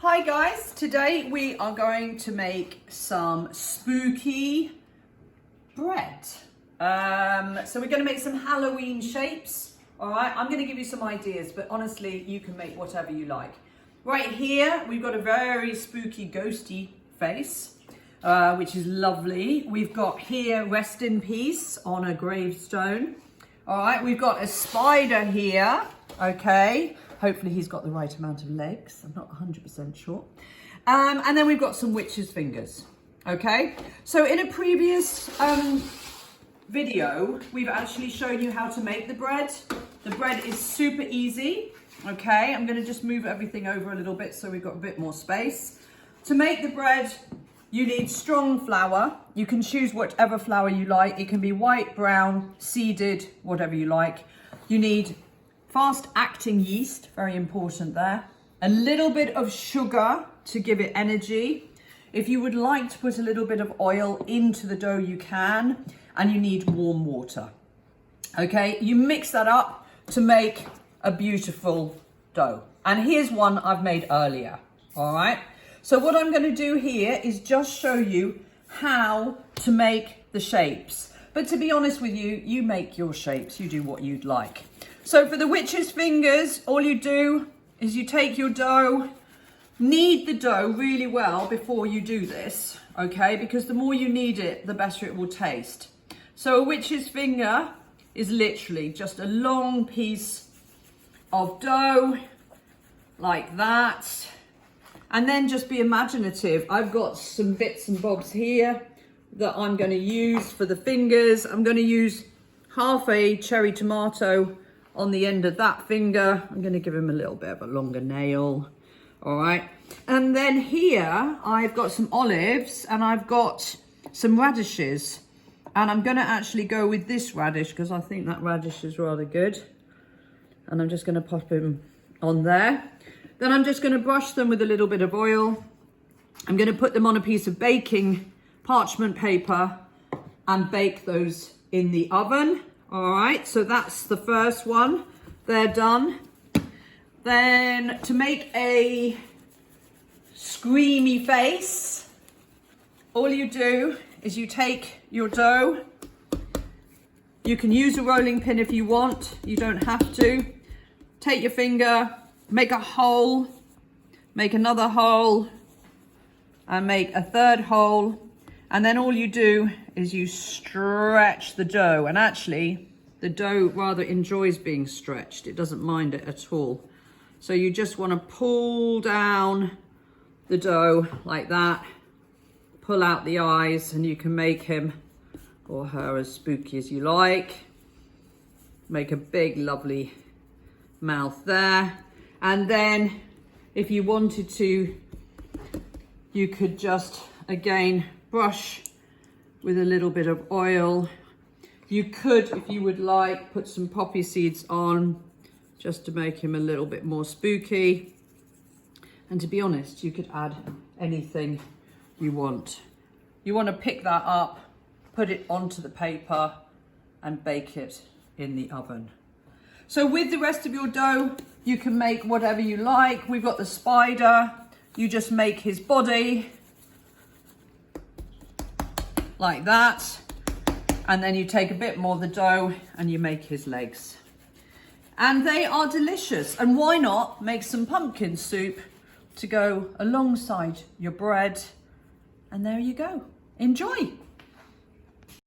Hi guys, today we are going to make some spooky bread. So we're going to make some Halloween shapes. All right, I'm going to give you some ideas, but honestly, you can make whatever you like. Right here, we've got a very spooky, ghosty face, which is lovely. We've got here, rest in peace on a gravestone. All right, we've got a spider here, okay. Hopefully he's got the right amount of legs. I'm not 100% sure. And then we've got some witch's fingers, okay? So in a previous video, we've actually shown you how to make the bread. The bread is super easy, okay? I'm gonna just move everything over a little bit so we've got a bit more space. To make the bread, you need strong flour. You can choose whatever flour you like. It can be white, brown, seeded, whatever you like. You need fast-acting yeast, very important there. A little bit of sugar to give it energy. If you would like to put a little bit of oil into the dough, you can. And you need warm water. Okay, you mix that up to make a beautiful dough. And here's one I've made earlier, all right? So what I'm gonna do here is just show you how to make the shapes. But to be honest with you, you make your shapes, you do what you'd like. So for the witch's fingers, all you do is you take your dough, knead the dough really well before you do this, okay? Because the more you knead it, the better it will taste. So a witch's finger is literally just a long piece of dough, like that. And then just be imaginative. I've got some bits and bobs here that I'm gonna use for the fingers. I'm gonna use half a cherry tomato on the end of that finger. I'm going to give him a little bit of a longer nail. All right. And then here I've got some olives and I've got some radishes. And I'm going to actually go with this radish because I think that radish is rather good. And I'm just going to pop him on there. Then I'm just going to brush them with a little bit of oil. I'm going to put them on a piece of baking parchment paper and bake those in the oven. All right, so that's the first one. They're done. Then to make a screamy face, all you do is you take your dough. You can use a rolling pin if you want. You don't have to. Take your finger, make a hole, make another hole, and make a third hole. And then all you do is you stretch the dough. And actually, the dough rather enjoys being stretched. It doesn't mind it at all. So you just want to pull down the dough like that. Pull out the eyes and you can make him or her as spooky as you like. Make a big, lovely mouth there. And then if you wanted to, you could just, again, brush with a little bit of oil. You could, if you would like, put some poppy seeds on just to make him a little bit more spooky. And to be honest, you could add anything you want. You want to pick that up, put it onto the paper and bake it in the oven. So with the rest of your dough, you can make whatever you like. We've got the spider. You just make his body like that, and then you take a bit more of the dough and you make his legs. And they are delicious. And why not make some pumpkin soup to go alongside your bread? And there you go. Enjoy.